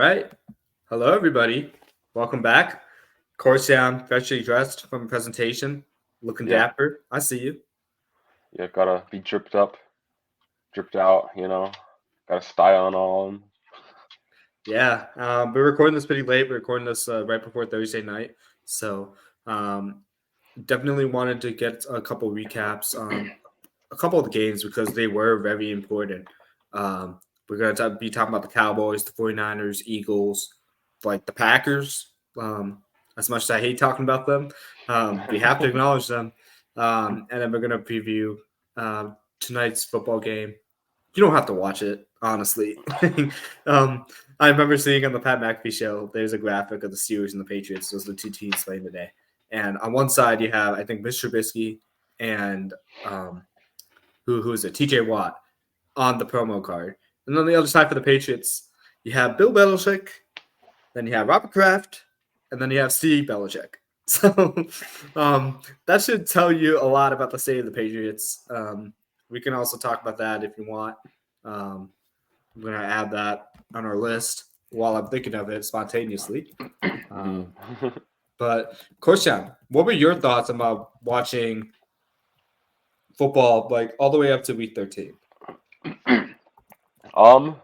right. Hello, everybody. Welcome back. Of course, I'm freshly dressed from a presentation, looking Yep. dapper. I see you. Yeah, gotta be dripped up, dripped out. Got a style and all. Yeah, we're recording this pretty late. We're recording this right before Thursday night. So, um, definitely wanted to get a couple recaps on a couple of the games because they were very important. Um, we're going to be talking about the Cowboys, the 49ers, Eagles, like the Packers. As much as I hate talking about them, we have to acknowledge them. And then we're going to preview tonight's football game. You don't have to watch it, honestly. um, I remember seeing on the Pat McAfee show, there's a graphic of the Steelers and the Patriots. Those are the two teams playing today. And on one side, you have, I think, Mr. Trubisky and who is it? TJ Watt on the promo card. And on the other side for the Patriots, you have Bill Belichick, then you have Robert Kraft, and then you have Steve Belichick. So that should tell you a lot about the state of the Patriots. We can also talk about that if you want. I'm going to add that on our list while I'm thinking of it spontaneously. But, Korshan, what were your thoughts about watching football like all the way up to week 13? um,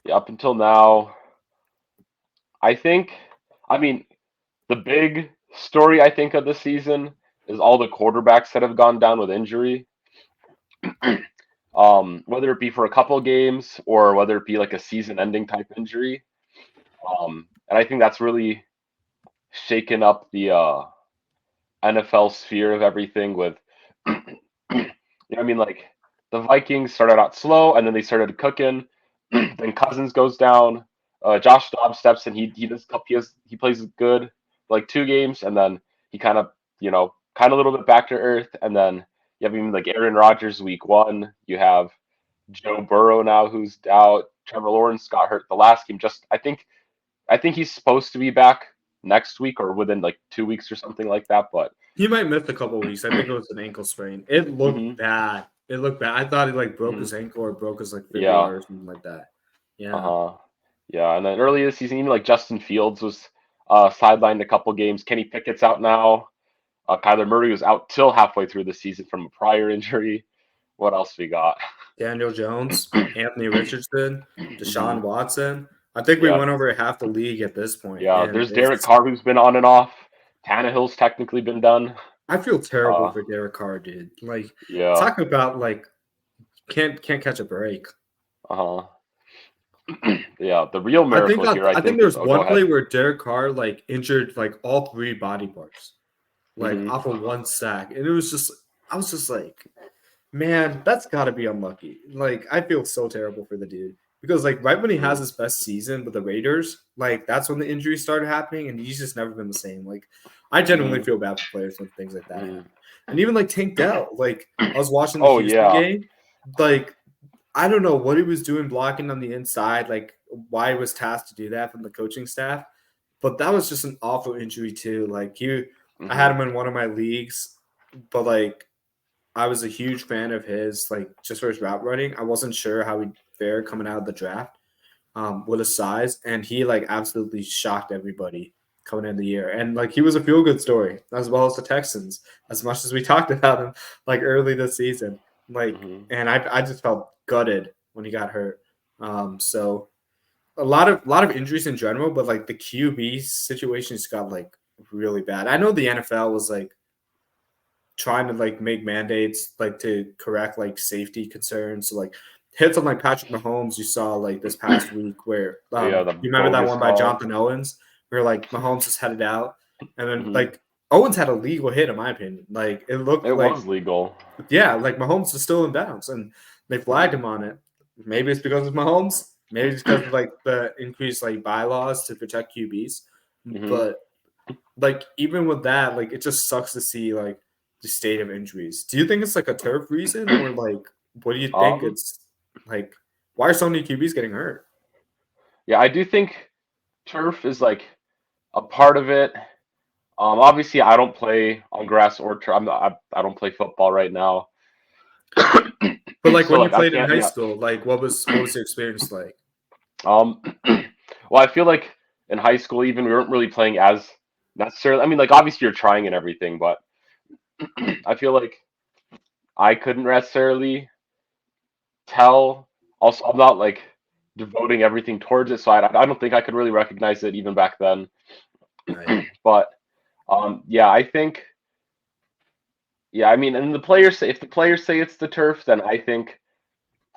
yeah, up until now, I think, I mean, the big story I think of the season is all the quarterbacks that have gone down with injury. Whether it be for a couple games or whether it be like a season-ending type injury. And I think that's really shaken up the NFL sphere of everything with like the Vikings started out slow and then they started cooking. Then Cousins goes down. Josh Dobbs steps in. He plays good like 2 games and then he kind of a little bit back to earth. And then you have even like Aaron Rodgers week 1. You have Joe Burrow now who's out. Trevor Lawrence got hurt the last game. I think he's supposed to be back next week or within like 2 weeks or something like that. But He might miss a couple of weeks. I think it was an ankle sprain. It looked mhm, bad. It looked bad. I thought he like broke mhm. his ankle or broke his like fibula Yeah. or something like that. Yeah. Uh-huh. Yeah, and then early this season, even like Justin Fields was sidelined a couple games. Kenny Pickett's out now. Kyler Murray was out till halfway through the season from a prior injury. What else we got? Daniel Jones, Anthony Richardson, hmm Deshaun Watson. I think we Yeah, went over half the league at this point, yeah. and There's Derek Carr who's been on and off. Tannehill's technically been done. I feel terrible Uh, for Derek Carr, dude. Like, yeah. talk about like can't catch a break. Uh-huh. Yeah. The real miracle here, I I think think, is. there's Oh, go one play ahead. where Derek Carr like injured like all three body parts, like hmm off of one sack, and it was just I was just like, man, that's got to be unlucky. Like, I feel so terrible for the dude because, like, right when he has hmm his best season with the Raiders, like, that's when the injuries started happening, and he's just never been the same. Like, I genuinely hmm feel bad for players when things like that hmm happen. And even like Tank Dell, like, I was watching the Oh Houston yeah. game, like, I don't know what he was doing blocking on the inside, like, why he was tasked to do that from the coaching staff, but that was just an awful injury too. Like, I had hmm him in one of my leagues, but like I was a huge fan of his, like just for his route running. I wasn't sure how he'd fare coming out of the draft with his size, and he like absolutely shocked everybody coming in the year. And like he was a feel good story as well as the Texans. As much as we talked about him like early this season, like, hmm and I just felt gutted when he got hurt. So a lot of injuries in general, but like the QB situation just got like really bad. I know the NFL was like trying to like make mandates like to correct like safety concerns. So like hits on like Patrick Mahomes, you saw like this past week where Yeah, the you remember that bogus one by call. Jonathan Owens where like Mahomes is headed out and then hmm like Owens had a legal hit in my opinion. Like it looked It like was legal. yeah, like Mahomes was still in bounds and they flagged him on it. Maybe it's because of Mahomes. Maybe it's because of like the increased like bylaws to protect QBs. hmm But like even with that, like it just sucks to see like the state of injuries. Do you think it's like a turf reason or like what do you think Um, it's like why are so many QBs getting hurt? yeah, I do think turf is like a part of it. Obviously, I don't play on grass or turf. I don't play football right now, But like so when you like I played in can't. high Yeah. school, like what was your experience like? Um, Well, I feel like in high school, even we weren't really playing as necessarily. I mean, like obviously you're trying and everything, but I feel like I couldn't necessarily tell. Also, I'm not like devoting everything towards it, so I don't think I could really recognize it even back then. Right. But yeah, I think yeah, I mean, and the players say if the players say it's the turf, then I think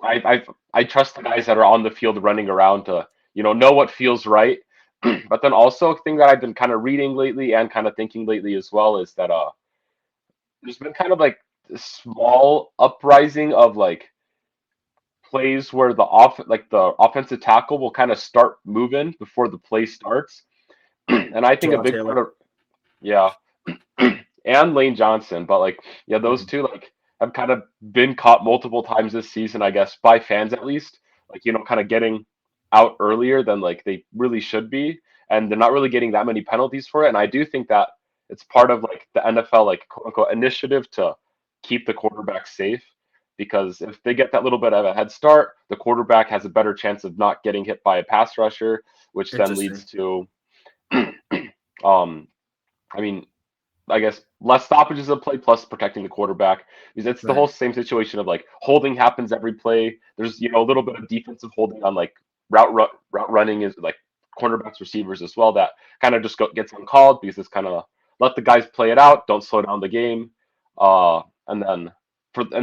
I trust the guys that are on the field running around to know what feels right. But then also a thing that I've been kind of reading lately and kind of thinking lately as well is that there's been kind of like a small uprising of like plays where the offensive tackle will kind of start moving before the play starts. And I think a Jawan big part Taylor. of yeah, and Lane Johnson, but like yeah, those Mhm. two like have kind of been caught multiple times this season, I guess, by fans at least. Like kind of getting out earlier than like they really should be, and they're not really getting that many penalties for it. And I do think that it's part of like the NFL like quote unquote initiative to keep the quarterback safe. Because if they get that little bit of a head start, the quarterback has a better chance of not getting hit by a pass rusher, which then leads Interesting. to, I mean, I guess less stoppages of play plus protecting the quarterback because it's the whole Right. same situation of like holding happens every play. There's a little bit of defensive holding on like route running is like cornerbacks receivers as well that kind of just gets uncalled because it's kind of let the guys play it out, don't slow down the game, and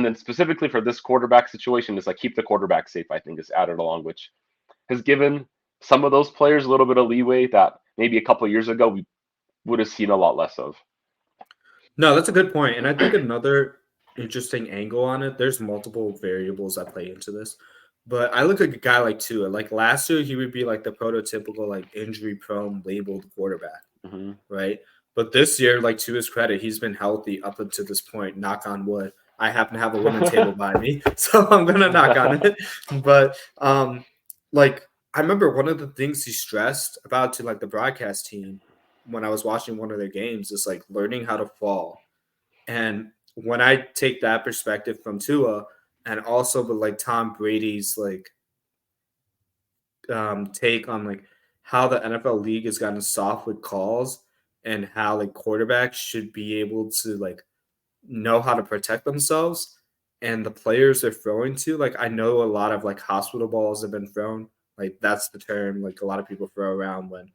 then specifically for this quarterback situation is like keep the quarterback safe. I think is added along, which has given some of those players a little bit of leeway that maybe a couple of years ago we would have seen a lot less of. No, that's a good point. And I think another interesting angle on it, there's multiple variables that play into this. But I look at a guy like Tua. Like last year, he would be like the prototypical, like injury prone labeled quarterback, Hmm. right? But this year, like to his credit, he's been healthy up until this point. Knock on wood. I happen to have a winner table by me, so I'm gonna knock on it. But like I remember one of the things he stressed about to like the broadcast team when I was watching one of their games is like learning how to fall. And when I take that perspective from Tua, and also with like Tom Brady's like take on like how the NFL league has gotten soft with calls and how like quarterbacks should be able to like know how to protect themselves and the players they're throwing to. Like I know a lot of like hospital balls have been thrown. Like that's the term like a lot of people throw around when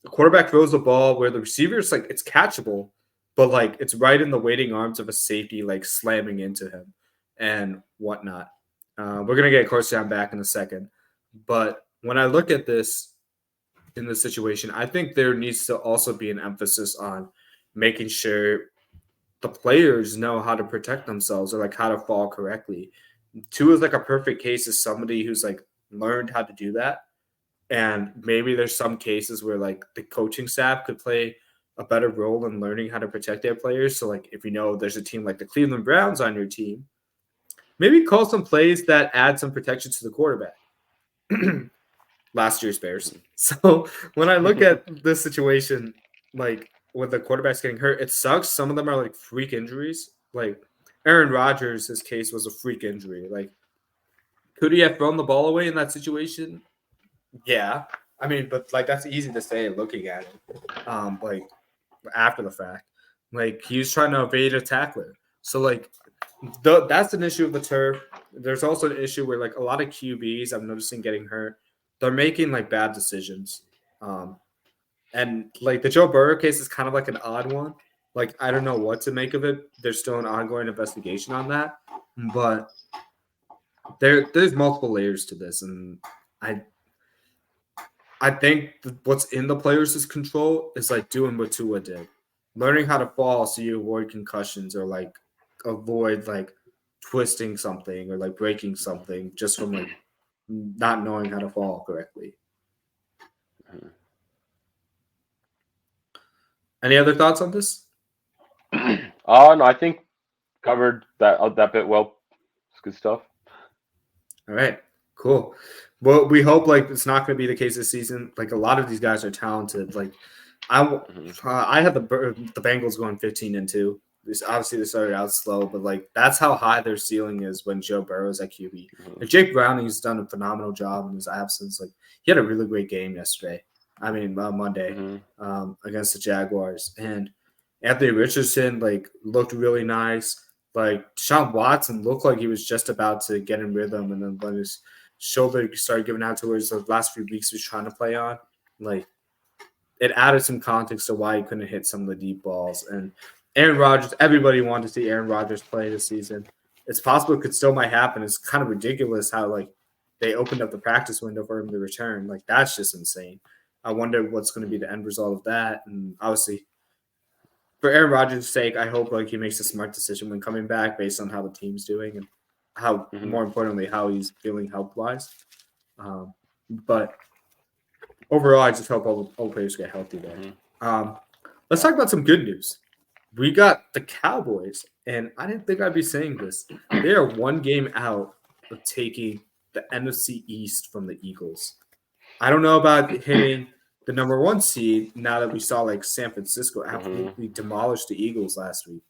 the quarterback throws the ball where the receiver's like it's catchable, but like it's right in the waiting arms of a safety, like slamming into him and whatnot. We're gonna get Coach down back in a second, but when I look at this in this situation, I think there needs to also be an emphasis on making sure the players know how to protect themselves or like how to fall correctly. Two is like a perfect case of somebody who's like learned how to do that, and maybe there's some cases where like the coaching staff could play a better role in learning how to protect their players. So like if you know there's a team like the Cleveland Browns on your team, maybe call some plays that add some protection to the quarterback. Last year's Bears. So when I look at this situation, like with the quarterbacks getting hurt, it sucks. Some of them are like freak injuries. Like Aaron Rodgers, his case was a freak injury. Like, could he have thrown the ball away in that situation? Yeah. I mean, but like that's easy to say looking at it. Like after the fact. Like he was trying to evade a tackler. So like that's an issue of the turf. There's also an issue where like a lot of QBs I'm noticing getting hurt. They're making like bad decisions. Um, and like the Joe Burrow case is kind of like an odd one. Like I don't know what to make of it. There's still an ongoing investigation on that, but there's multiple layers to this, and I I think what's in the players' control is like doing what Tua did, learning how to fall so you avoid concussions or like avoid like twisting something or like breaking something just from like not knowing how to fall correctly. Any other thoughts on this? Oh no, I think covered that bit well. It's good stuff. All right, cool. Well, we hope like it's not going to be the case this season. Like a lot of these guys are talented. Like I, Hmm. I had the Bengals going 15-2. Obviously they started out slow, but like that's how high their ceiling is when Joe Burrow's at QB. Mm-hmm. Like Jake Browning's done a phenomenal job in his absence. Like he had a really great game yesterday. I mean Monday against the Jaguars, and Anthony Richardson like looked really nice. Like Deshaun Watson looked like he was just about to get in rhythm, and then when his shoulder started giving out towards the last few weeks he was trying to play on, like it added some context to why he couldn't hit some of the deep balls. And Aaron Rodgers, everybody wanted to see Aaron Rodgers play this season. It's possible it could still might happen. It's kind of ridiculous how like they opened up the practice window for him to return. Like that's just insane. I wonder what's going to be the end result of that. And obviously, for Aaron Rodgers' sake, I hope like he makes a smart decision when coming back based on how the team's doing and how, more importantly, how he's feeling health wise. But overall, I just hope all players get healthy there. Let's talk about some good news. We got the Cowboys, and I didn't think I'd be saying this. They are one game out of taking the NFC East from the Eagles. I don't know about hitting the number 1 seed now that we saw like San Francisco absolutely demolish the Eagles last week.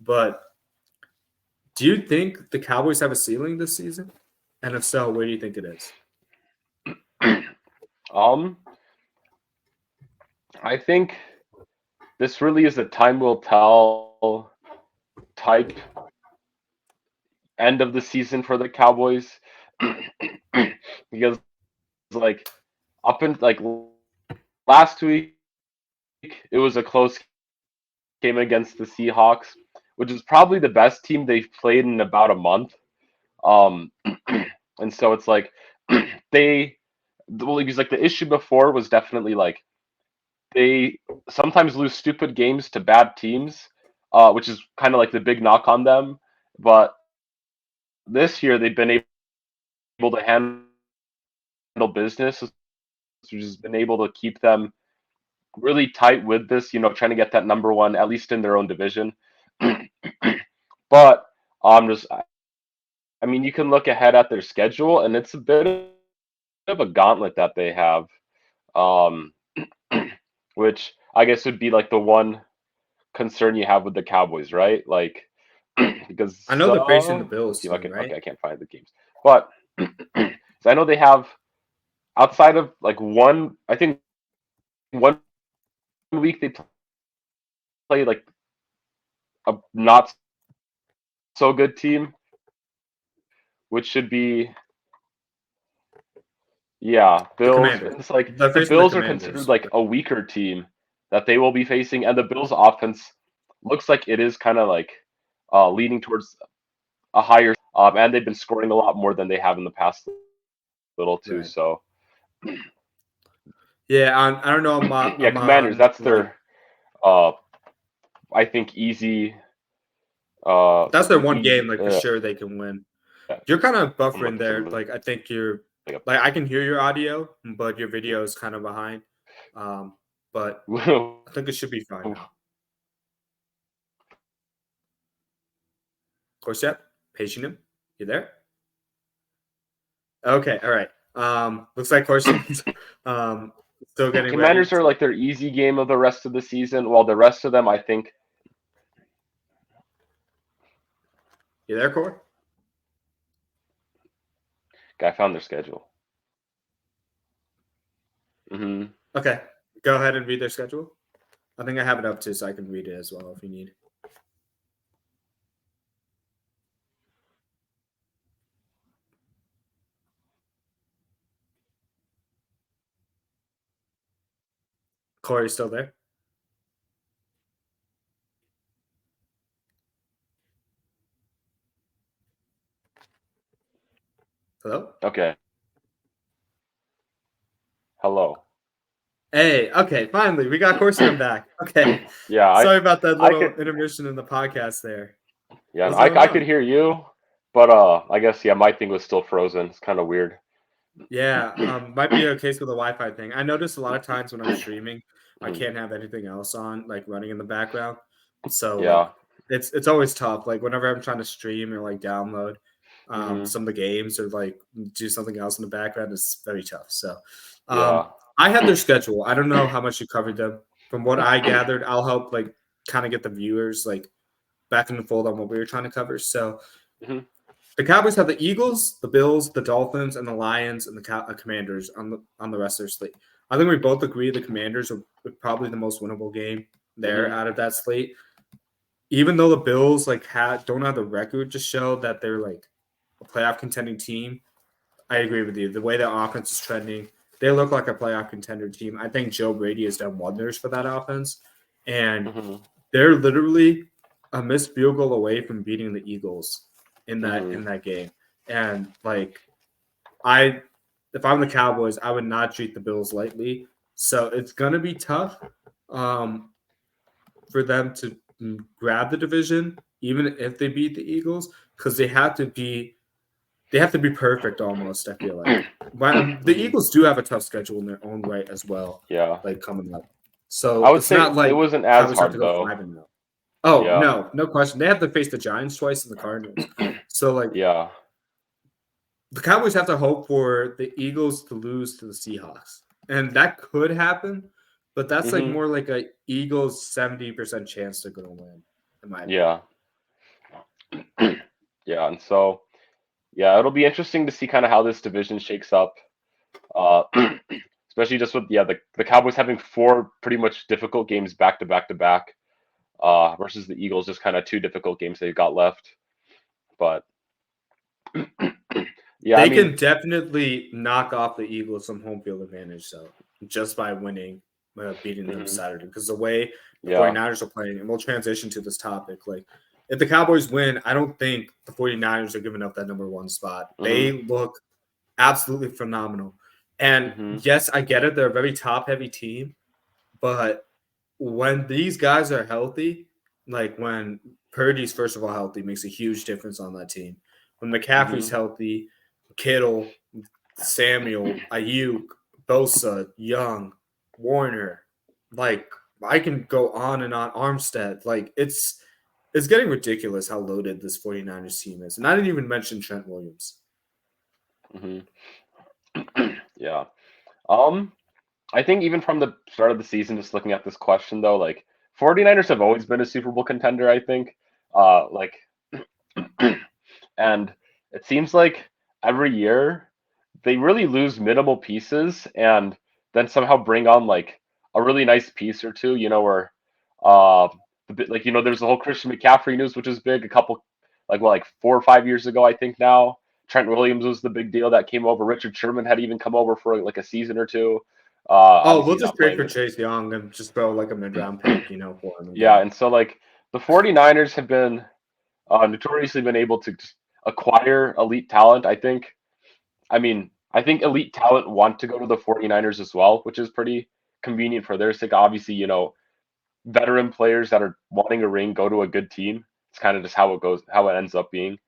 But do you think the Cowboys have a ceiling this season? And if so, where do you think it is? I think this really is a time will tell type end of the season for the Cowboys because like up in like last week it was a close game against the Seahawks, which is probably the best team they've played in about a month. And so it's like because like the issue before was definitely like they sometimes lose stupid games to bad teams, which is kind of like the big knock on them. But this year they've been able to handle business, which has been able to keep them really tight with this, trying to get that number 1, at least in their own division. But I mean, you can look ahead at their schedule, and it's a bit of a gauntlet that they have, which I guess would be like the one concern you have with the Cowboys, right? Like, because I know they're facing the Bills see if soon, right? okay, I can't find the games, but so I know they have outside of like I think 1 week they play like a not so good team, which should be The Bills. Commanders. It's like They're the facing the Bills are Commanders. considered like a weaker team that they will be facing, and the Bills' offense looks like it is kind of like leaning towards a higher, and they've been scoring a lot more than they have in the past little too. Right. So yeah, I don't know. Commanders. That's their, I think, easy. That's their one game, like for sure they can win. You're kind of buffering there. Like I think you're like I can hear your audio, but your video is kind of behind. But I think it should be fine now. Corsette, Patient, you there? Okay, all right. Looks like Corson's still getting Commanders ready. are like their easy game of the rest of the season, while the rest of them, I think. You there, Cor? I found their schedule. Okay, go ahead and read their schedule. I think I have it up too, so I can read it as well if you need. Corey, still there? Hello? Okay. Hello. Hey, okay, finally, we got Corson back. Okay. Yeah. Sorry about that little intermission in the podcast there. Yeah, I could hear you, but I guess my thing was still frozen. It's kind of weird. Yeah, might be a case with the Wi-Fi thing. I notice a lot of times when I'm streaming, I can't have anything else on, like running in the background. So like it's always tough. Like whenever I'm trying to stream or like download some of the games or like do something else in the background, it's very tough. So I had their schedule. I don't know how much you covered them. From what I gathered, I'll help like kind of get the viewers like back in the fold on what we were trying to cover. So hmm the Cowboys have the Eagles, the Bills, the Dolphins, and the Lions, and the Commanders on the rest of their slate. I think we both agree the Commanders are probably the most winnable game there hmm out of that slate. Even though the Bills don't have the record to show that they're like a playoff contending team, I agree with you. The way the offense is trending, they look like a playoff contender team. I think Joe Brady has done wonders for that offense, and hmm they're literally a missed field goal away from beating the Eagles in hmm that game. And I, if I'm the Cowboys, I would not treat the Bills lightly. So it's gonna be tough for them to grab the division, even if they beat the Eagles, because they have to be perfect almost. I feel like, but the hmm Eagles do have a tough schedule in their own right as well, Yeah, like coming up. I So would it's say not it like wasn't as Cowboys have to hard go though. 5-0. Oh Yeah, no, no question. They have to face the Giants twice and the Cardinals. So yeah, the Cowboys have to hope for the Eagles to lose to the Seahawks, and that could happen. But that's hmm more like a Eagles 70% chance they're going to win, in my opinion. yeah, yeah, and so yeah, it'll be interesting to see kind of how this division shakes up. Uh, especially just with the Cowboys having four pretty much difficult games back to back to back, versus the Eagles just kind of two difficult games they've got left. But yeah, I They mean, can definitely knock off the Eagles some home field advantage, though, just by winning, beating them mhm, Saturday. Because the way the yeah, 49ers are playing, and we'll transition to this topic, if the Cowboys win, I don't think the 49ers are giving up that number one spot. hmm They look absolutely phenomenal. And hmm yes, I get it. They're a very top heavy team, but when these guys are healthy, like when Purdy's first of all healthy, makes a huge difference on that team. When McCaffrey's hmm healthy, Kittle, Samuel, Ayuk, Bosa, Young, Warner, like I can go on and on. Armstead, it's getting ridiculous how loaded this 49ers team is. And I didn't even mention Trent Williams. hmm yeah. Um, I think even from the start of the season, just looking at this question though, like 49ers have always been a Super Bowl contender, I think. Like, and it seems like every year they really lose minimal pieces and then somehow bring on like a really nice piece or two, where uh there's the whole Christian McCaffrey news, which is big a couple like 4 or 5 years ago, I think now. Trent Williams was the big deal that came over. Richard Sherman had even come over for like a season or two. Oh, Obviously we'll he's just not trade playing for this. Chase Young and just throw like a mid-round pick, for him Yeah, again. and so like the 49ers have been notoriously been able to just acquire elite talent, I think. I mean, I think elite talent want to go to the 49ers as well, which is pretty convenient for their sake. Obviously, veteran players that are wanting a ring go to a good team. It's kind of just how it goes, how it ends up being.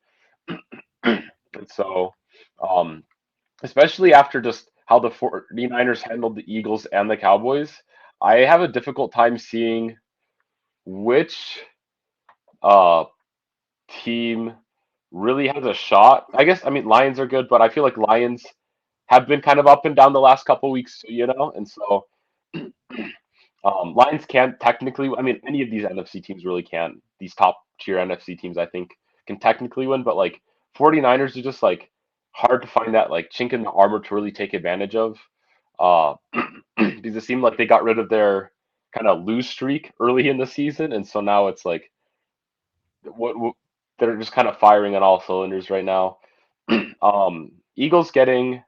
And so, um, especially after just how the 49ers handled the Eagles and the Cowboys, I have a difficult time seeing which uh, team really has a shot. I guess, I mean, Lions are good, but I feel like Lions have been kind of up and down the last couple weeks, and so Lions can't technically. I mean, any of these NFC teams really can. These top tier NFC teams, I think, can technically win, but like 49ers are just like hard to find that like chink in the armor to really take advantage of. Uh, because it seemed like they got rid of their kind of lose streak early in the season, and so now it's like what they're just kind of firing on all cylinders right now. Eagles getting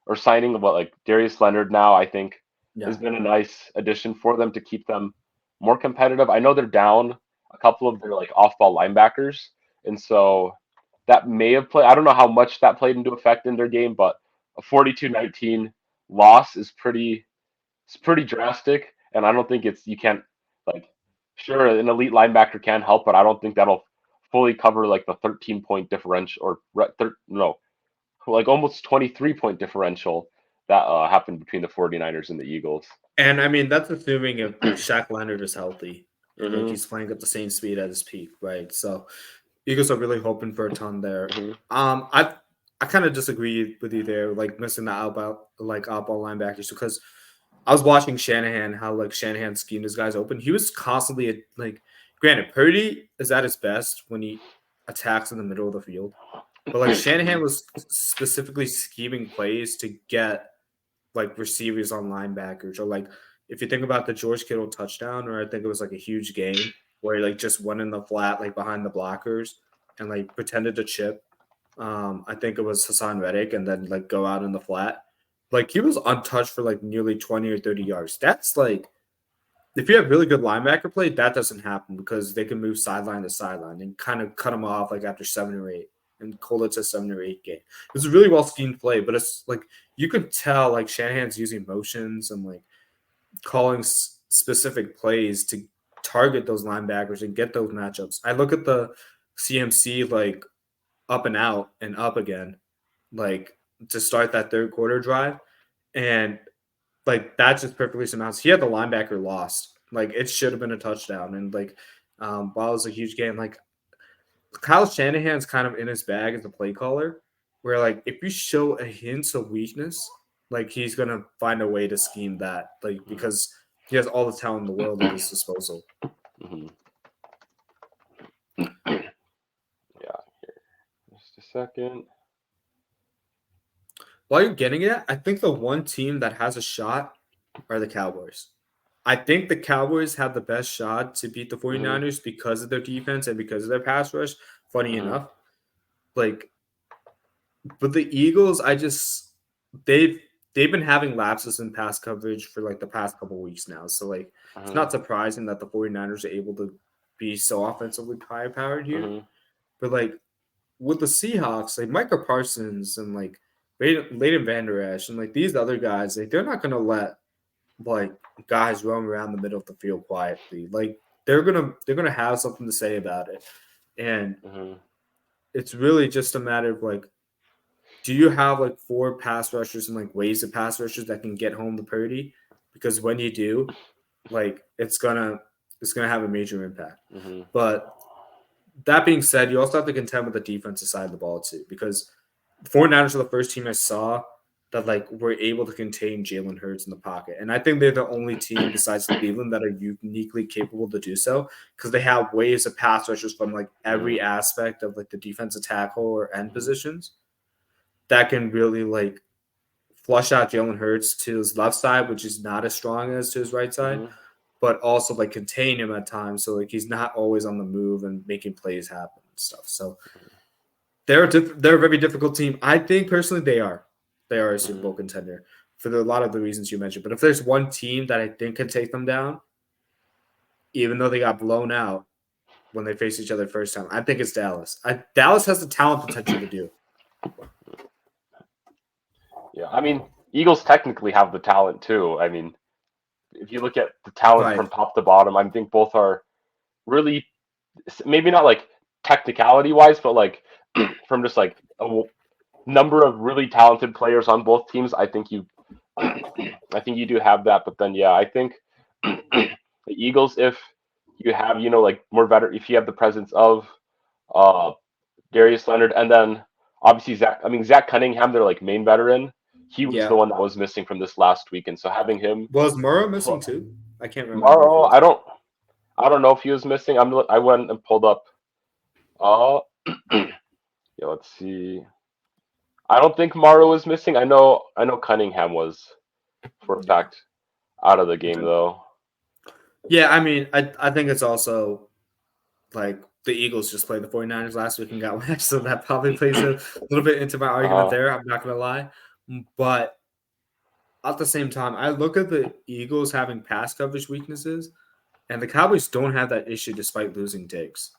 or signing what like Darius Leonard now, I think has Yeah. been a nice addition for them to keep them more competitive. I know they're down a couple of their like off-ball linebackers, and so that may have played. I don't know how much that played into effect in their game, but a 42-19 loss is pretty drastic, and I don't think it's you can't like sure an elite linebacker can help, but I don't think that'll fully cover like the 13-point differential or no like almost 23-point differential that happened between the 49ers and the Eagles. And I mean, that's assuming if Shaq Leonard is healthy and hmm he's playing at the same speed at his peak, right? So Eagles are really hoping for a ton there. hmm I kind of disagree with you there, like missing the outball linebackers because I was watching Shanahan, how Shanahan schemed his guys open. He was constantly granted, Purdy is at his best when he attacks in the middle of the field. But like Shanahan was specifically scheming plays to get like receivers on linebackers, or like if you think about the George Kittle touchdown, or I think it was like a huge game where he like just went in the flat like behind the blockers and like pretended to chip. I think it was Hassan Reddick, and then like go out in the flat. Like he was untouched for like nearly 20 or 30 yards. That's like if you have really good linebacker play, that doesn't happen because they can move sideline to sideline and kind of cut them off like after 7 or 8 and call it a 7 or 8 game. It was a really well schemed play, but it's like you could tell like Shanahan's using motions and like calling specific plays to target those linebackers and get those matchups. I look at the CMC like up and out and up again, like to start that third quarter drive, and like that just perfectly surmounts. He had the linebacker lost. Like it should have been a touchdown. And like while it was a huge game, like Kyle Shanahan's kind of in his bag as a play caller, where like if you show a hint of weakness, like he's gonna find a way to scheme that. Like because he has all the talent in the world at his disposal. Mm-hmm. Yeah, here. Just a second. While you're getting it, I think the one team that has a shot are the Cowboys. I think the Cowboys have the best shot to beat the 49ers because of their defense and because of their pass rush. Funny enough. Like, but the Eagles, they've been having lapses in pass coverage for like the past couple weeks now. So like it's not surprising that the 49ers are able to be so offensively high powered here. But like with the Seahawks, like Micah Parsons and like Leighton Vander Esch and like these other guys, like they're not gonna let like guys roam around the middle of the field quietly. Like they're gonna have something to say about it. And it's really just a matter of like, do you have like 4 pass rushers and like waves of pass rushers that can get home the Purdy? Because when you do, like it's gonna have a major impact. But that being said, you also have to contend with the defensive side of the ball too, because the 49ers are the first team I saw that like were able to contain Jalen Hurts in the pocket. And I think they're the only team besides Cleveland that are uniquely capable to do so because they have waves of pass rushers from like every aspect of like the defensive tackle or end positions that can really like flush out Jalen Hurts to his left side, which is not as strong as to his right side, but also like contain him at times. So like he's not always on the move and making plays happen and stuff. So they're a very difficult team. I think personally they are a Super Bowl contender for a lot of the reasons you mentioned. But if there's one team that I think can take them down, even though they got blown out when they faced each other first time, I think it's Dallas. Dallas has the talent potential to do it. Yeah, I mean, Eagles technically have the talent too. I mean, if you look at the talent Right. from top to bottom, I think both are really maybe not like technicality wise, but like from just like a number of really talented players on both teams. I think you do have that. But then yeah, I think the Eagles, if you have like more veteran, if you have the presence of uh Darius Leonard, and then obviously Zach Cunningham, their like main veteran. He was the Yeah. one that was missing from this last week, and so having him. Was Murrow missing too? I can't remember if he Tomorrow, was. I don't know if he was missing. I went and pulled up. Uh, yeah, let's see. I don't think Morrow was missing. I know Cunningham was for a fact out of the game Okay. though. Yeah, I mean, I think it's also like the Eagles just played the 49ers last week and got waxed, so that probably plays a little bit into my argument there. I'm not gonna lie. But at the same time, I look at the Eagles having pass coverage weaknesses, and the Cowboys don't have that issue despite losing Diggs.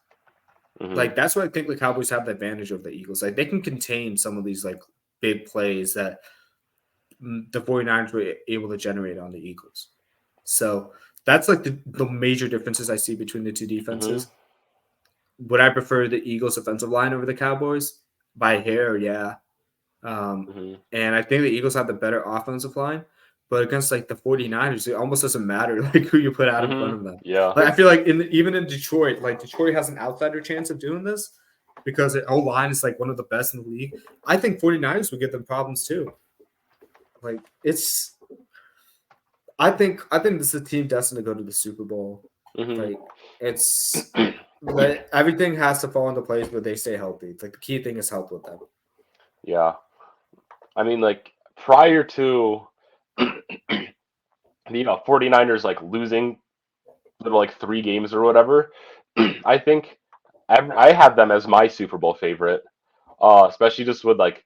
Like that's why I think the Cowboys have the advantage of the Eagles. Like they can contain some of these like big plays that the 49ers were able to generate on the Eagles. So that's like the major differences I see between the two defenses. Would I prefer the Eagles offensive line over the Cowboys? By hair, yeah. And I think the Eagles have the better offensive line, but against like the 49ers, it almost doesn't matter like who you put out in front of them. Yeah. Like I feel like even in Detroit, like Detroit has an outsider chance of doing this because the O line is like one of the best in the league. I think 49ers would give them problems too. Like I think this is a team destined to go to the Super Bowl. Hmm. Like it's like everything has to fall into place where they stay healthy. Like the key thing is health with them. Yeah. I mean, like prior to the 49ers like losing like 3 games or whatever, I think I had them as my Super Bowl favorite. Especially just with like,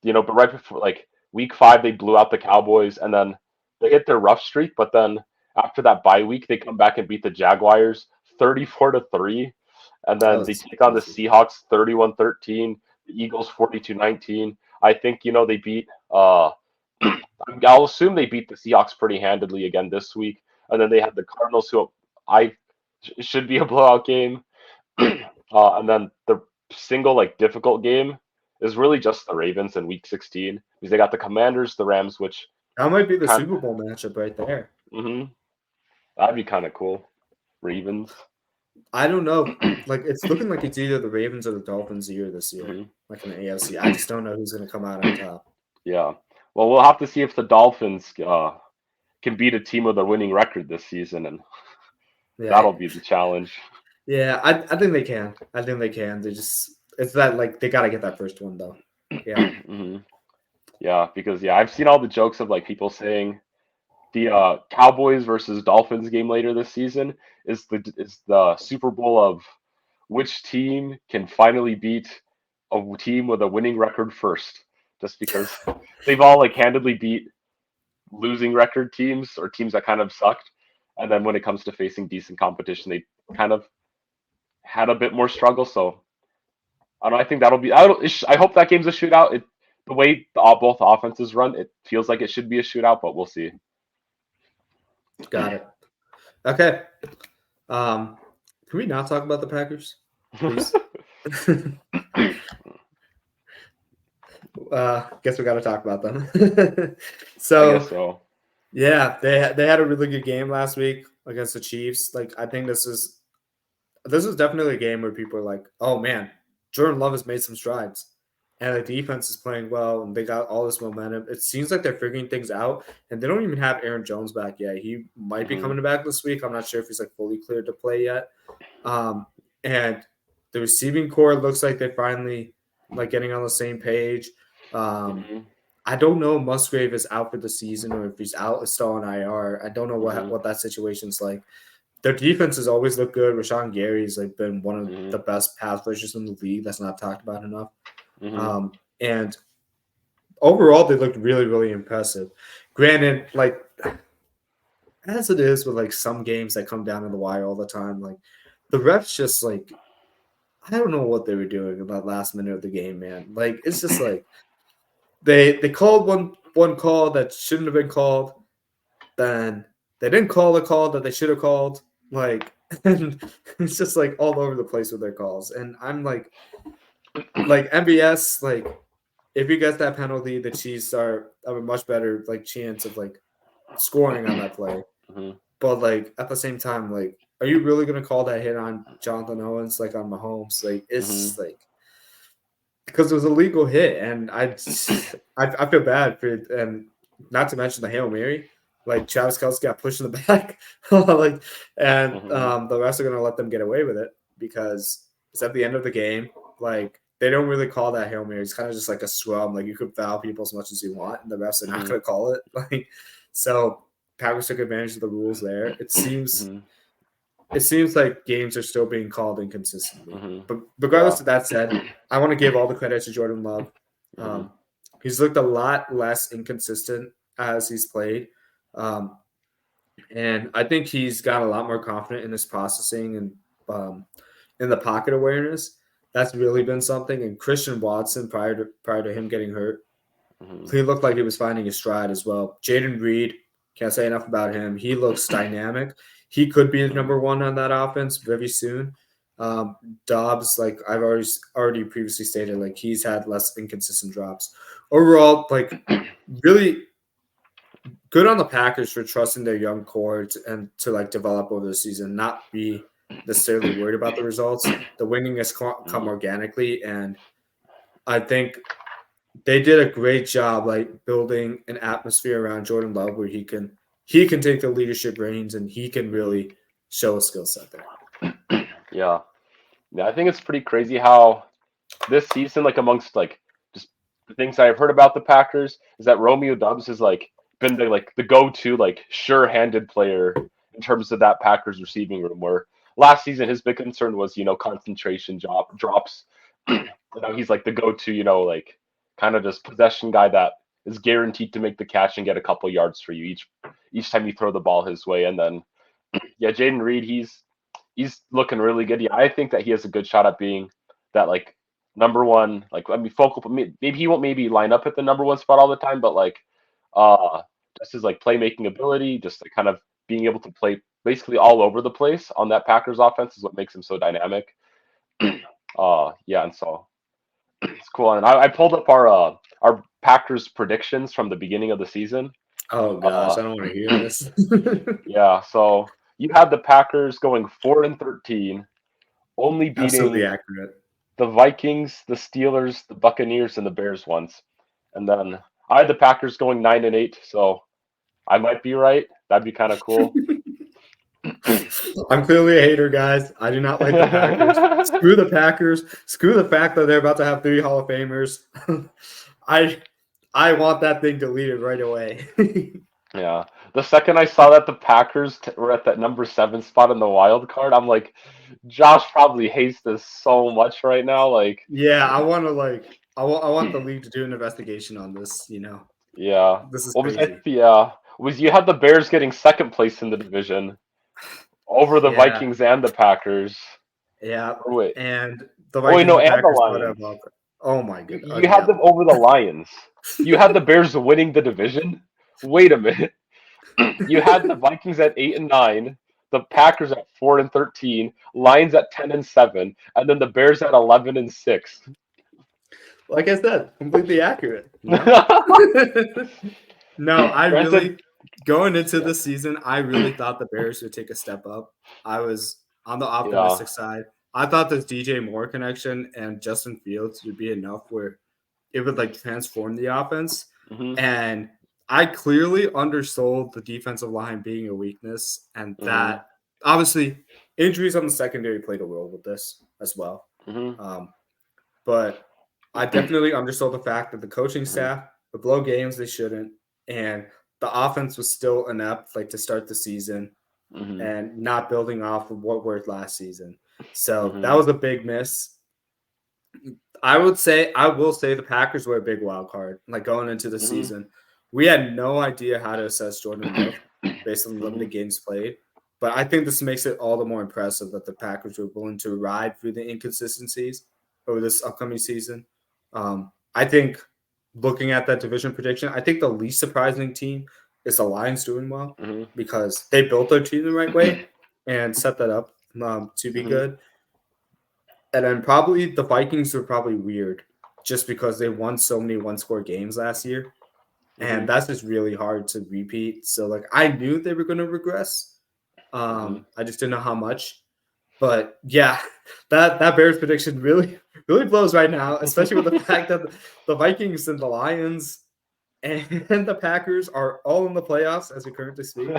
but right before like week 5 they blew out the Cowboys and then they hit their rough streak, but then after that bye week they come back and beat the Jaguars 34-3, and That then they was take on the easy. Seahawks 31-13, the Eagles 42-19. I think they beat I'll assume they beat the Seahawks pretty handedly again this week, and then they had the Cardinals, who I should be a blowout game, and then the single like difficult game is really just the Ravens in Week 16 because they got the Commanders, the Rams, which That might be the kind Super Bowl matchup right there. hmm that'd be kind of cool. Ravens. I don't know. Like it's looking like it's either the Ravens or the Dolphins year this year. Hmm. Like in the AFC. I just don't know who's gonna come out on top. Yeah. Well, we'll have to see if the Dolphins can beat a team with a winning record this season, and Yeah. that'll be the challenge. Yeah, I think they can. I think they can. They just it's that like they gotta get that first one though. Yeah. Hmm. Yeah, because I've seen all the jokes of like people saying the Cowboys versus Dolphins game later this season is the Super Bowl of which team can finally beat a team with a winning record first, just because they've all like handedly beat losing record teams or teams that kind of sucked, and then when it comes to facing decent competition, they kind of had a bit more struggle. So I don't know, I think that'll be. I hope that game's a shootout. The way both offenses run, it feels like it should be a shootout, but we'll see. Got it. Okay. Um can we not talk about the Packers? Please. Guess we gotta talk about them. I guess So so. yeah, they had a really good game last week against the Chiefs. Like I think this is definitely a game where people are like, "Oh man, Jordan Love has made some strides, and the defense is playing well, and they got all this momentum. It seems like they're figuring things out, and they don't even have Aaron Jones back yet. He might be Hmm. coming back this week. I'm not sure if he's like fully cleared to play yet. And the receiving core looks like they're finally like getting on the same page. Um, Hmm. I don't know if Musgrave is out for the season or if he's out still on IR. I don't know Hmm. what that situation's like. Their defense has always looked good. Rashawn Gary's like been one of Hmm. the best pass rushers in the league. That's not talked about enough. Hmm. And overall, they looked really, really impressive. Granted, like as it is with like some games that come down to the wire all the time, like the refs just like I don't know what they were doing in that last minute of the game, man. Like it's just like they called one call that shouldn't have been called. Then they didn't call the call that they should have called. Like, and it's just like all over the place with their calls. And I'm like MBS, like if he gets that penalty, the Chiefs are have a much better like chance of like scoring on that play. Hmm. But like at the same time, like, are you really gonna call that hit on Jonathan Owens like on Mahomes? Like, it's Hmm. like because it was a legal hit, and I feel bad for it, and not to mention the Hail Mary. Like Travis Kelce got pushed in the back, like, and Hmm. the refs are gonna let them get away with it because it's at the end of the game. Like they don't really call that Hail Mary. It's kind of just like a scrum. Like you could foul people as much as you want, and the refs are not Hmm. gonna call it. Like so, Packers took advantage of the rules there. Hmm. It seems like games are still being called inconsistently. Hmm. But Yeah. regardless of that said, I want to give all the credit to Jordan Love. Hmm. Um, he's looked a lot less inconsistent as he's played. Um, and I think he's got a lot more confident in his processing and in the pocket awareness. That's really been something. And Christian Watson, prior to him getting hurt, Hmm. he looked like he was finding his stride as well. Jaden Reed, can't say enough about him. He looks dynamic. He could be the Hmm. number one on that offense very soon. Um, Dobbs, like I've already previously stated, like he's had less inconsistent drops. Overall, like really good on the Packers for trusting their young core and to like develop over the season, not be necessarily worried about the results. The winning has come Hmm. organically, and I think they did a great job like building an atmosphere around Jordan Love where he can take the leadership reins and he can Hmm. really show a skill set there. Yeah. Yeah, I think it's pretty crazy how this season, like amongst like just the things I've heard about the Packers, is that Romeo Dubs has like been the go-to like sure-handed player in terms of that Packers receiving room. Where last season his big concern was concentration drops. He's like the go-to like kind of just possession guy that is guaranteed to make the catch and get a couple yards for you each time you throw the ball his way. And then yeah, Jaden Reed, he's looking really good. Yeah, I think that he has a good shot at being that like number one. Like I mean, focal. Maybe he won't maybe line up at the number one spot all the time, but like uh, just his like playmaking ability, just like kind of being able to play basically all over the place on that Packers offense is what makes him so dynamic. Yeah, and so it's cool. And I pulled up our Packers predictions from the beginning of the season. Oh gosh, Uh, I don't want to hear this. yeah, so you had the Packers going 4-13, only Absolutely beating accurate. the Vikings, the Steelers, the Buccaneers, and the Bears once. And then I had the Packers going 9-8, so I might be right. That'd be kind of cool. I'm clearly a hater, guys. I do not like the Packers. Screw the Packers. Screw the fact that they're about to have 3 Hall of Famers. I I want that thing deleted right away. Yeah. The second I saw that the Packers were at that number 7 spot in the wild card, I'm like, Josh probably hates this so much right now. Like, Yeah, I want to I want the league to do an investigation on this. yeah. This is What was crazy. that? Yeah. Was you had the Bears getting second place in the division over the Yeah, Vikings and the Packers. yeah, Or wait. and the Oh wait, Vikings no, and and the Packers both have Lions. all. Oh my good. You had Yeah. them over the Lions. You had the Bears winning the division. Wait a minute. You had the Vikings at 8-9, the Packers at 4-13, Lions at 10-7, and then the Bears at 11-6. Like I said, completely accurate. No, I Granted, really going into yeah, the season, I really thought the Bears would take a step up. I was on the yeah, optimistic side. I thought this DJ Moore connection and Justin Fields would be enough where it would like transform the offense. hmm And I clearly undersold the defensive line being a weakness, and hmm that obviously injuries on the secondary played a role with this as well. hmm Um, but I definitely undersold the fact that the coaching hmm staff would blow games they shouldn't, and the offense was still inept, like to start the season, hmm and not building off of what worked last season. So that hmm was a big miss. I will say the Packers were a big wild card. Like going into the hmm season, we had no idea how to assess Jordan Love based on the hmm limited games played. But I think this makes it all the more impressive that the Packers were willing to ride through the inconsistencies over this upcoming season. I think looking at that division prediction, I think the least surprising team is the Lions doing well hmm because they built their team the right way and set that up to be hmm good. And then probably the Vikings were probably weird just because they won so many one-score games last year. hmm And that's just really hard to repeat. So like I knew they were going to regress. hmm I just didn't know how much. But yeah, that Bears prediction really blows right now, especially with the fact that the Vikings and the Lions and the Packers are all in the playoffs as we currently speak.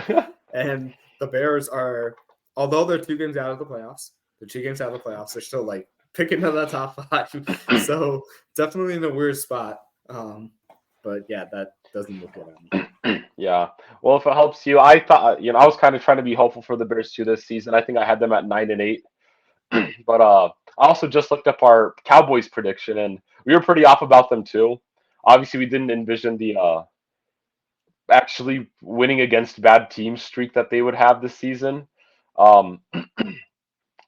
And the Bears are, although they're 2 games out of the playoffs, they're 2 games out of the playoffs. They're still like picking to the top 5. So definitely in a weird spot. But yeah, that doesn't look good on me. Yeah. Well, if it helps you, I thought I was kind of trying to be hopeful for the Bears too this season. I think I had them at 9-8. But I also just looked up our Cowboys prediction, and we were pretty off about them too. Obviously, we didn't envision the actually winning against bad teams streak that they would have this season. Um,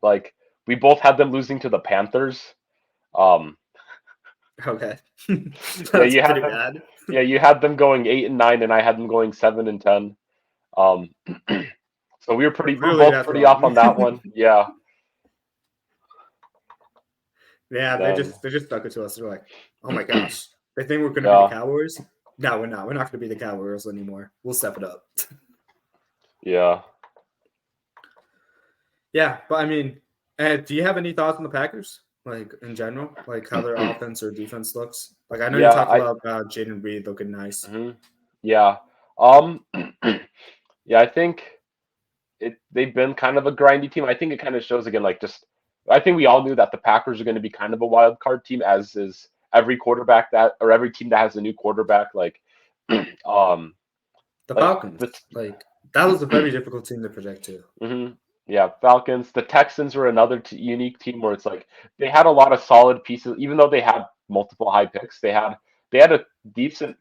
like we both had them losing to the Panthers. Um, Okay. yeah, That's pretty bad. you had them going 8-9, and I had them going 7-10. Um, so we were Clearly both that's pretty off wrong. on that one. Yeah. Yeah, they Then just they just stuck it to us. They're like, oh my gosh, they think we're gonna be the yeah, Cowboys. No, we're not. We're not gonna be the Cowboys anymore. We'll step it up. yeah. Yeah, but I mean, do you have any thoughts on the Packers, like in general, like how their offense or defense looks? Like I know you Yeah, talked about Jaden Reed looking nice. mhm. Yeah. Um, yeah, I think. they've been kind of a grindy team. I think it kind of shows again, like just I think we all knew that the Packers are going to be kind of a wild card team, as is every quarterback that or every team that has a new quarterback. Um, The like Falcons, like that was a very difficult team to predict too. hmm yeah, Falcons. The Texans were another unique team where it's like they had a lot of solid pieces, even though they had multiple high picks. They had a decent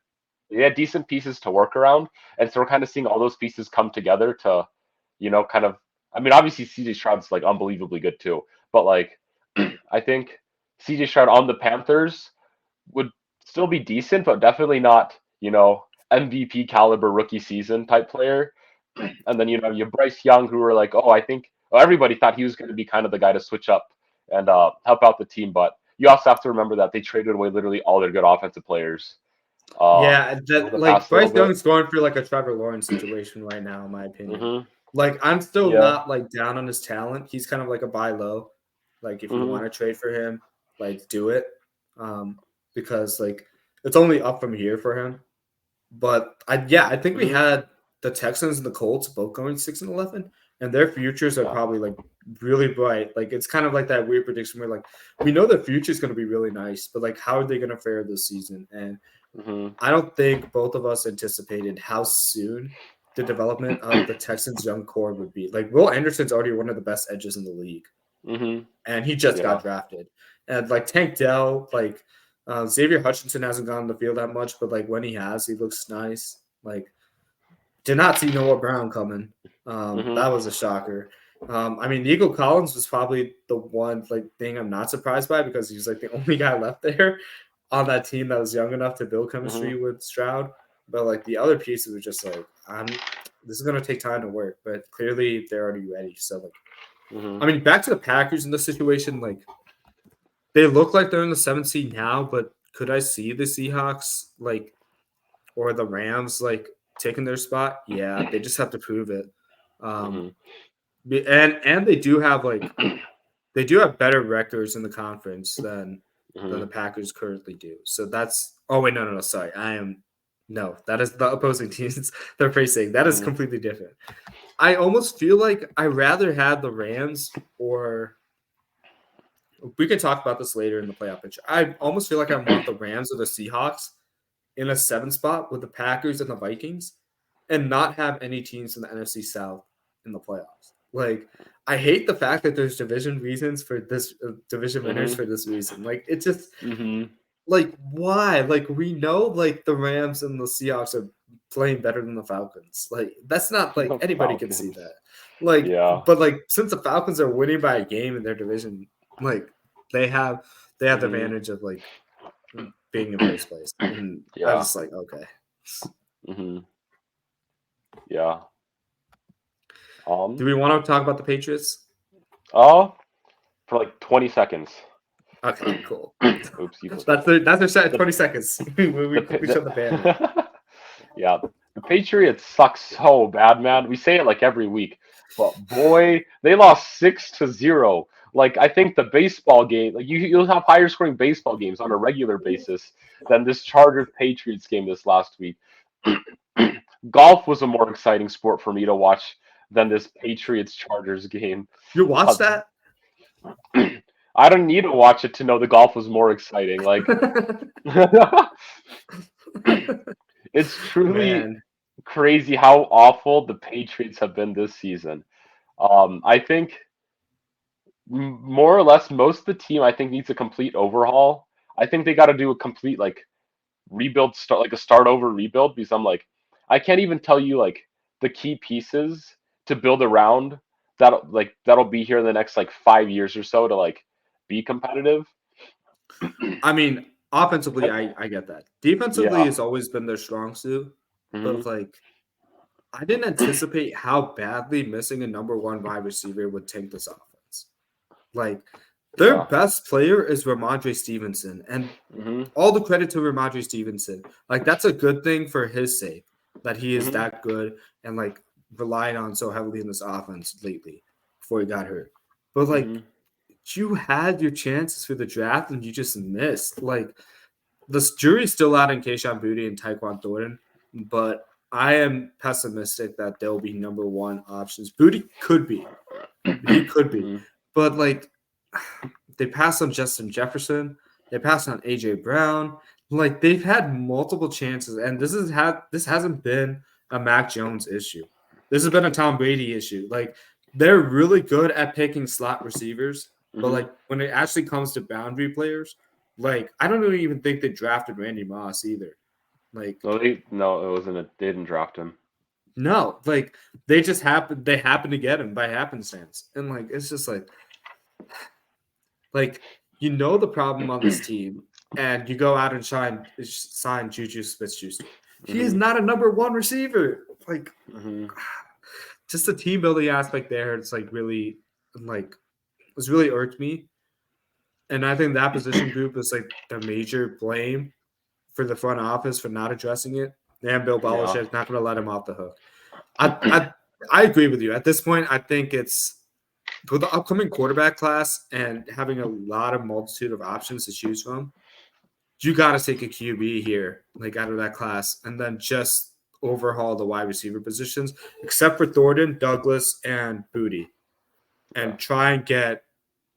they had decent pieces to work around, and so we're kind of seeing all those pieces come together to, kind of. I mean, obviously CJ Stroud's like unbelievably good too, but like I think CJ Stroud on the Panthers would still be decent, but definitely not, MVP caliber rookie season type player. And then you have Bryce Young, who were like, oh, I think everybody thought he was going to be kind of the guy to switch up and help out the team, but you also have to remember that they traded away literally all their good offensive players Yeah, over that the like past little Bryce bit. Young's going through like a Trevor Lawrence situation right now, in my opinion. hmm Like I'm still Yeah. not like down on his talent. He's kind of like a buy low. Like if you hmm want to trade for him, like do it. Um, because like it's only up from here for him. But I think we hmm had the Texans and the Colts both going 6-11, and their futures are Yeah. probably like really bright. Like it's kind of like that weird prediction where like we know the future is going to be really nice, but like how are they going to fare this season? And hmm I don't think both of us anticipated how soon the development of the Texans' young core would be. Like Will Anderson's already one of the best edges in the league, hmm and he just Yeah. got drafted. And like Tank Dell, like Xavier Hutchinson hasn't gone on the field that much, but like when he has, he looks nice. Like did not see Noah Brown coming. hmm That was a shocker. I mean, Nico Collins was probably the one like thing I'm not surprised by because he's like the only guy left there on that team that was young enough to build hmm chemistry with Stroud. But like the other pieces were just like, this is gonna take time to work, but clearly they're already ready. So like, hmm I mean, back to the Packers in this situation, like they look like they're in the seventh seed now, but could I see the Seahawks like or the Rams like taking their spot? Yeah, they just have to prove it. Um, hmm and they do have better records in the conference than hmm the Packers currently do. So that's oh wait no sorry I am no that is the opposing teams they're facing that is hmm completely different. I almost feel like I rather have the Rams or we can talk about this later in the playoff picture. I almost feel like I want the Rams or the Seahawks in a 7 spot with the Packers and the Vikings and not have any teams from the NFC South in the playoffs. Like, I hate the fact that there's division reasons for this division winners hmm for this reason. Like, it just hmm like why? Like, we know like the Rams and the Seahawks are playing better than the Falcons. Like, that's not like The anybody can see Falcons. that. Like, Yeah. but like since the Falcons are winning by a game in their division, like they have the hmm advantage of like being in first place. And I was Yeah. just like, okay. hmm Yeah. Do we want to talk about the Patriots? Oh, for like 20 seconds. Okay, cool. Oops, you just That's our set. the 20 seconds. we, the, we shut the banner. yeah, the Patriots suck so bad, man. We say it like every week, but boy, they lost 6-0. Like I think the baseball game, like you'll have higher scoring baseball games on a regular basis than this Chargers Patriots game this last week. Golf was a more exciting sport for me to watch than this Patriots Chargers game. You watched that? I don't need to watch it to know the golf was more exciting. Like it's truly Man, crazy how awful the Patriots have been this season. I think more or less most of the team I think needs a complete overhaul. I think they got to do a complete like rebuild, start like a start over rebuild because I'm like I can't even tell you like the key pieces to build around that'll be here in the next like 5 years or so to like be competitive. I mean, offensively, I get that. Defensively Yeah. has always been their strong suit, but hmm like I didn't anticipate how badly missing a number one wide receiver would tank this offense. Like their Yeah. best player is Ramondre Stevenson, and hmm all the credit to Ramondre Stevenson. Like that's a good thing for his sake that he is hmm that good and like relied on so heavily in this offense lately before he got hurt. But like hmm you had your chances for the draft and you just missed. Like the jury's still out in Keishawn Booty and Tyquan Thornton, but I am pessimistic that they'll be number one options. Booty could be. He could be. Mm-hmm. But like they passed on Justin Jefferson, they passed on AJ Brown. Like they've had multiple chances, and this hasn't been a Mac Jones issue. This has been a Tom Brady issue. Like they're really good at picking slot receivers, but Mm-hmm. like when it actually comes to boundary players, like I don't even think they drafted Randy Moss either. Like No, it wasn't. They didn't draft him. no, like they happened to get him by happenstance. And like it's just like you know the problem on this team, and you go out and sign Juju Smith-Schuster. He is Mm-hmm. not a number one receiver. Like Mm-hmm. just the team building aspect there, it's like really like it's really irked me. And I think that position group is like the major blame for the front office for not addressing it. And Bill Yeah. Belichick is not going to let him off the hook. I agree with you. At this point, I think it's with the upcoming quarterback class and having a lot of multitude of options to choose from. You got to take a QB here, like out of that class, and then just overhaul the wide receiver positions, except for Thornton, Douglas, and Booty, and try and get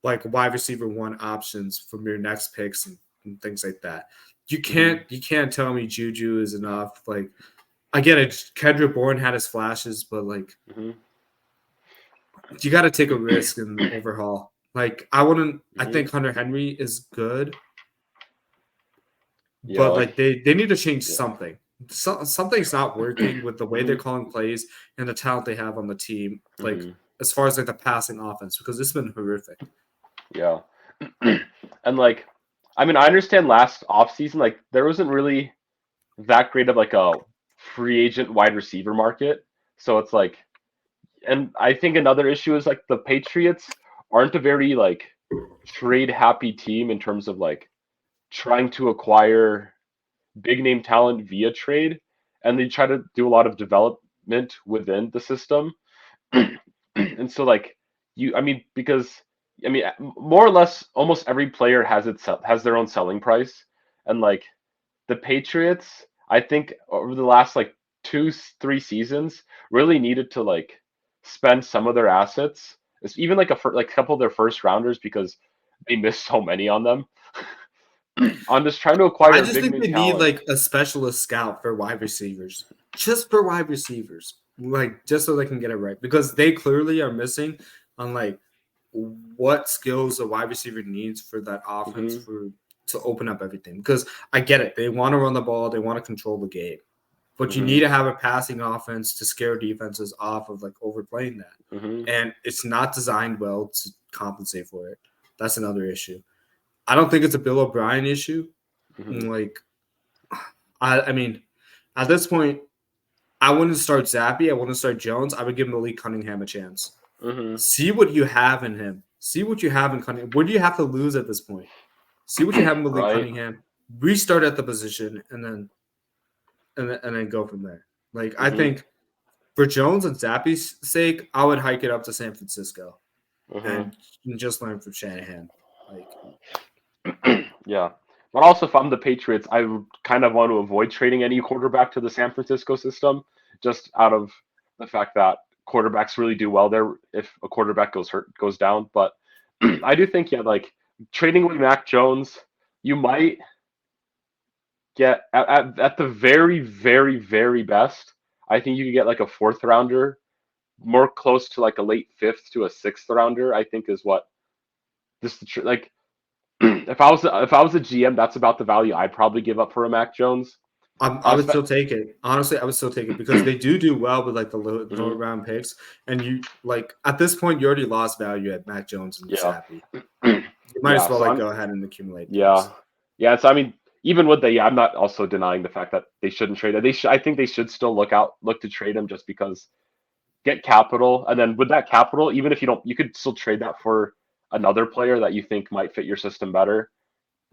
like wide receiver one options from your next picks and things like that. You can't tell me Juju is enough. Like I get it, Kendrick Bourne had his flashes, but like Mm-hmm. you got to take a risk and overhaul. Like I wouldn't. I Mm-hmm. think Hunter Henry is good, Yeah, but like like they need to change yeah. something. Something's not working with the way they're Mm-hmm. calling plays and the talent they have on the team. Like Mm-hmm. as far as like the passing offense, because it's been horrific. Yeah. And like, I mean, I understand last offseason, like there wasn't really that great of like a free agent wide receiver market. So it's like, and I think another issue is like the Patriots aren't a very like trade happy team in terms of like trying to acquire big name talent via trade, and they try to do a lot of development within the system. And so like I mean, because I mean, more or less, almost every player has their own selling price, and like the Patriots, I think over the last like 2, 3 seasons, really needed to like spend some of their assets. It's even like like a couple of their first rounders because they missed so many on them on just trying to I acquire just big think name they need talent. like a specialist scout for wide receivers, just for wide receivers, like just so they can get it right because they clearly are missing on like what skills a wide receiver needs for that offense Hmm. for to open up everything. Because I get it, they want to run the ball, they want to control the game, but you Hmm. need to have a passing offense to scare defenses off of like overplaying that, Hmm. and it's not designed well to compensate for it. That's another issue. I don't think it's a Bill O'Brien issue. Hmm. Like I mean, at this point, I wouldn't start Zappy. I wouldn't start Jones. I would give Malik Cunningham a chance. Hmm. See what you have in him. See what you have in Cunningham. What do you have to lose at this point? See what you have in Malik Right. Cunningham. Restart at the position and then go from there. Like I Hmm. think for Jones and Zappy's sake, I would hike it up to San Francisco Hmm. and just learn from Shanahan. Like Yeah. But also, if I'm the Patriots, I would kind of want to avoid trading any quarterback to the San Francisco system, just out of the fact that quarterbacks really do well there if a quarterback goes down. But I do think, yeah, like trading with Mac Jones, you might get at the very, very, very best. I think you could get like a fourth rounder, more close to like a late fifth to a sixth rounder. I think is what this like if I was a GM, that's about the value I'd probably give up for a Mac Jones. I would still take it. Honestly, I would still take it because they do well with like the lower Mhm. round picks, and you like at this point you already lost value at Mac Jones and Yeah. Zappy. You might as Yeah. well So like I'm go ahead and accumulate yeah. picks. Yeah. So I mean, even with the yeah, I'm not also denying the fact that they shouldn't trade it. I think they should still look to trade him just because get capital, and then with that capital, even if you don't, you could still trade that for another player that you think might fit your system better.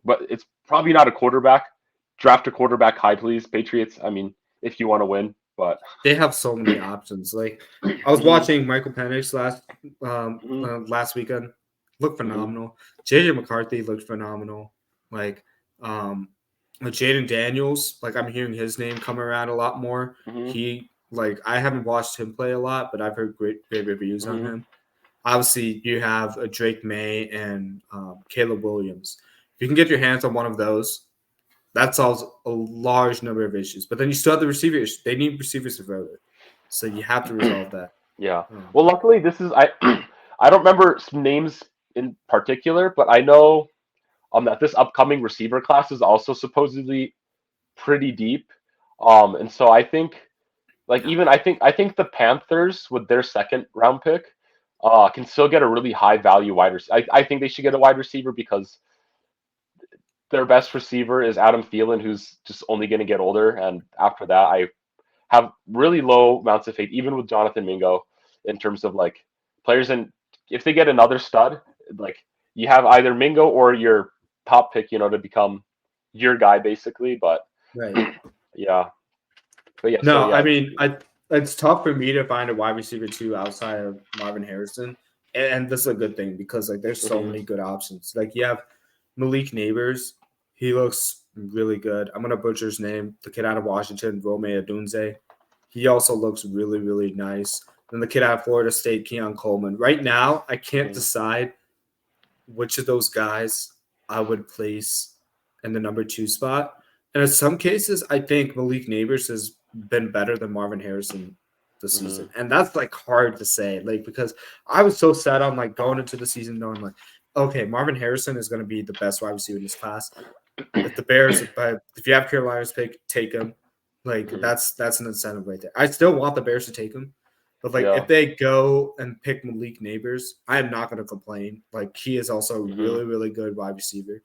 But it's probably not a quarterback. Draft a quarterback high, please, Patriots. I mean, if you want to win, but They have so many options. Like I was hmm watching Michael Penix hmm last weekend. Looked hmm phenomenal. JJ McCarthy looked phenomenal. Like um, Jaden Daniels, like I'm hearing his name come around a lot more. Mhm. He like I haven't watched him play a lot, but I've heard great reviews on Mhm. him. Obviously, you have Drake May and Caleb Williams. If you can get your hands on one of those, that solves a large number of issues. But then you still have the receivers. They need receivers to throw it, so you have to resolve that. Yeah. Um, Well, luckily this is I I don't remember some names in particular, but I know that this upcoming receiver class is also supposedly pretty deep. And so I think like yeah, even I think the Panthers with their second round pick can still get a really high value wide receiver. I think they should get a wide receiver because their best receiver is Adam Thielen, who's just only going to get older. And after that, I have really low amounts of faith, even with Jonathan Mingo, in terms of like players. And if they get another stud, like you have either Mingo or your top pick, to become your guy basically. But right. yeah, but yeah, so No, yeah, I mean, it's tough for me to find a wide receiver too outside of Marvin Harrison, and this is a good thing because like there's so hmm many good options. Like you have Malik Neighbors, he looks really good. I'm gonna butcher his name. The kid out of Washington, Rome Odunze, he also looks really nice. Then the kid out of Florida State, Keon Coleman. Right now, I can't hmm decide which of those guys I would place in the number 2 spot. And in some cases, I think Malik Neighbors has been better than Marvin Harrison this hmm season. And that's like hard to say, like, because I was so set on like going into the season knowing like, okay, Marvin Harrison is going to be the best wide receiver in this class. If the Bears, but if you have Carolina's pick, take him. Like hmm that's an incentive right there. I still want the Bears to take him, but like if yeah, they go and pick Malik Neighbors, I am not going to complain. Like he is also a hmm really good wide receiver.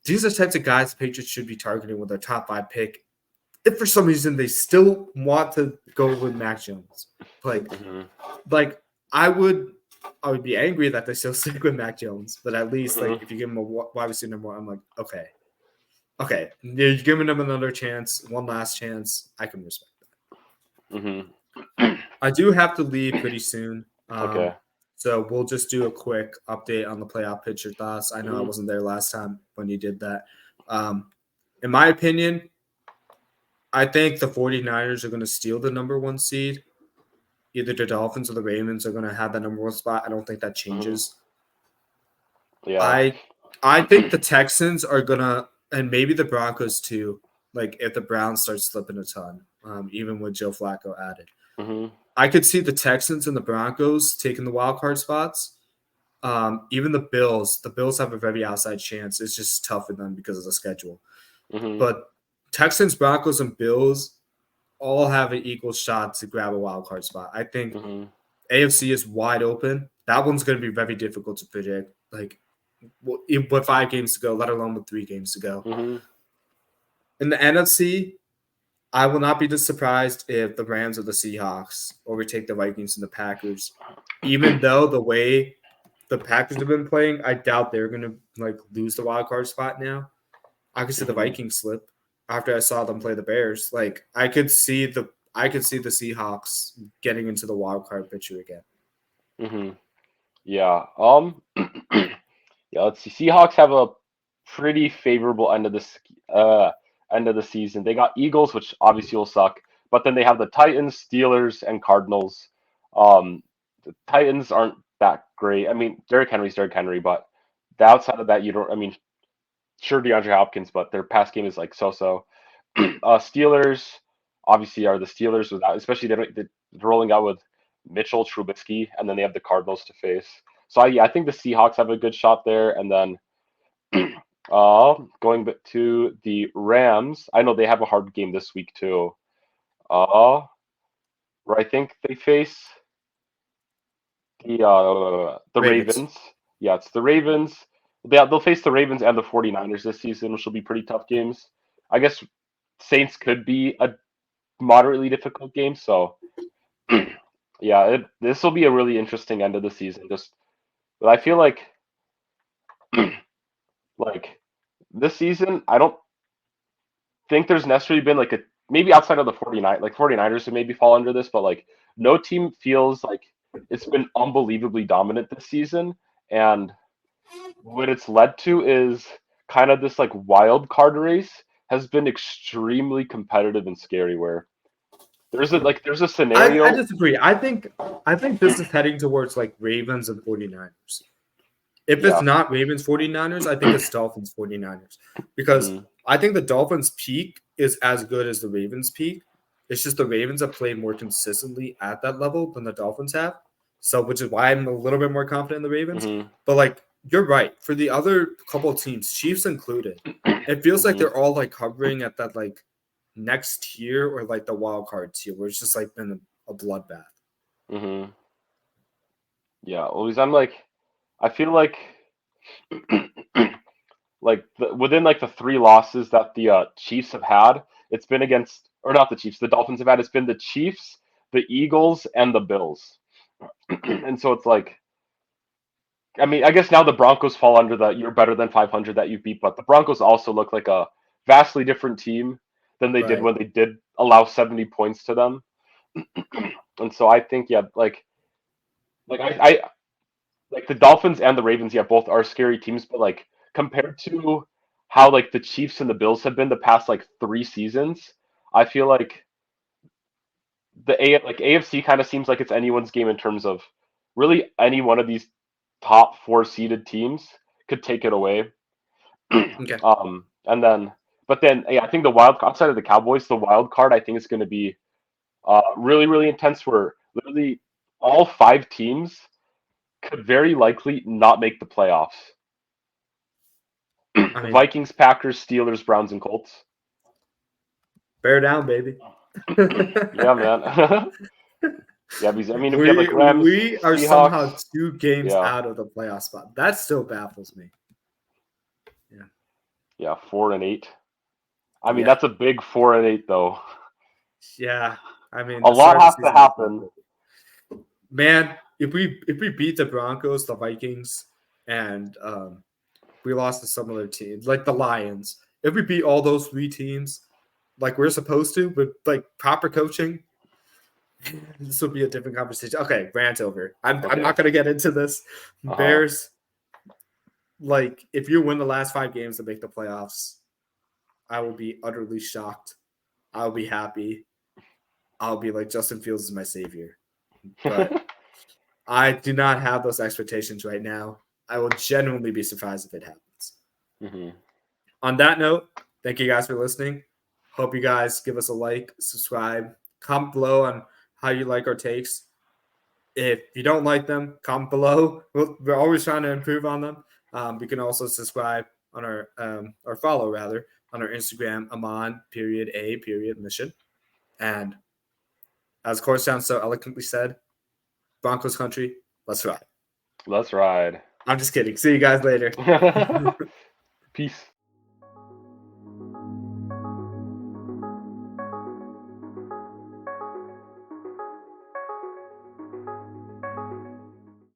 These are the types of guys the Patriots should be targeting with their top 5 pick. If for some reason they still want to go with Mac Jones, like hmm like I would be angry that they still stick with Mac Jones, but at least hmm like if you give him a wide receiver number 1, I'm like okay, you're giving them another chance, one last chance. I can respect that. hmm I do have to leave pretty soon. okay. So we'll just do a quick update on the playoff picture thoughts. I know I hmm wasn't there last time when you did that. Um, in my opinion, I think the 49ers are going to steal the number 1 seed. Either the Dolphins or the Ravens are going to have that number 1 spot. I don't think that hmm changes. Yeah. I I think the Texans are gonna, and maybe the Broncos too. Like if the Browns start slipping a ton, even with Joe Flacco added, hmm I could see the Texans and the Broncos taking the wild card spots. Even the Bills. The Bills have a very outside chance. It's just tough for them because of the schedule. hmm But Texans, Broncos, and Bills all have an equal shot to grab a wild card spot. I think hmm AFC is wide open. That one's going to be very difficult to predict. Like with 5 games to go, let alone with 3 games to go. hmm In the NFC, I will not be surprised if the Rams or the Seahawks overtake the Vikings and the Packers. Even though the way the Packers have been playing, I doubt they're going to like lose the wild card spot now. I could see the hmm Vikings slip after I saw them play the Bears. Like I could see the Seahawks getting into the wild card picture again. hmm Yeah. Yeah, let's see. Seahawks have a pretty favorable end of the season. They got Eagles, which obviously will suck, but then they have the Titans, Steelers, and Cardinals. Um, the Titans aren't that great. I mean, Derrick Henry's Derrick Henry, but the outside of that, you don't. I mean, sure, DeAndre Hopkins, but their pass game is like so-so. Steelers obviously are the Steelers without, especially they're rolling out with Mitchell Trubisky, and then they have the Cardinals to face. So yeah, I think the Seahawks have a good shot there, and then going to the Rams, I know they have a hard game this week too. Uh, where I think they face the Ravens. Ravens. Yeah, it's the Ravens. They'll face the Ravens and the 49ers this season, which will be pretty tough games. I guess Saints could be a moderately difficult game. So yeah, this will be a really interesting end of the season. But I feel like this season, I don't think there's necessarily been like a maybe outside of the 49ers would maybe fall under this, but like no team feels like it's been unbelievably dominant this season. And what it's led to is kind of this like wild card race has been extremely competitive and scary. Where there's a I scenario. disagree. I think this is heading towards like Ravens and 49ers. If it's Yeah. not Ravens 49ers, I think it's Dolphins 49ers. Because I think the Dolphins peak is as good as the Ravens peak. It's just the Ravens have played more consistently at that level than the Dolphins have. So which is why I'm a little bit more confident in the Ravens. Mm-hmm. But like you're right. For the other couple of teams, Chiefs included, it feels like they're all like hovering at that like next tier or like the wild card tier where it's just like been a bloodbath. Mm-hmm. Yeah. Always, I feel like within like the 3 losses that the Chiefs have had, it's been against, or not the Chiefs, the Dolphins have had. It's been the Chiefs, the Eagles, and the Bills. And so it's like, I mean, I guess now the Broncos fall under the you're better than 500 that you beat, but the Broncos also look like a vastly different team than they did Right. when they did allow 70 points to them. And so I think, yeah, I like the Dolphins and the Ravens, yeah, both are scary teams, but like compared to how like the Chiefs and the Bills have been the past like 3 seasons, I feel like AFC kind of seems like it's anyone's game in terms of really any one of these top 4 seeded teams could take it away. Okay. And then, but then, yeah, I think the wild outside of the Cowboys, the wild card I think is going to be really, really intense. Where literally all 5 teams could very likely not make the playoffs. I mean, Vikings, Packers, Steelers, Browns, and Colts. bear down, baby. Yeah, man. Yeah, because I mean, if you have like Rams, we are Seahawks, somehow 2 games yeah, out of the playoff spot. That still baffles me. Yeah. yeah, 4-8. I mean, Yeah. that's a big 4-8 though. Yeah. I mean, A the lot start of the has to season was not happen. good. Man, if we beat the Broncos, the Vikings, and we lost to some other teams like the Lions, if we beat all those 3 teams like we're supposed to with like proper coaching, this would be a different conversation. Okay, rant over. I'm Okay. not gonna get into this. Uh huh. Bears, like if you win the last 5 games to make the playoffs, I will be utterly shocked. I'll be happy. I'll be like Justin Fields is my savior. But I do not have those expectations right now. I will genuinely be surprised if it happens. Hmm. On that note, thank you guys for listening. Hope you guys give us a like, subscribe, comment below on how you like our takes. If you don't like them, comment below. We're always trying to improve on them. You can also subscribe on our or follow rather on our Instagram, Amon.A.mission. And as Corsound so eloquently said, Broncos country, let's ride. Let's ride. I'm just kidding. See you guys later. Peace.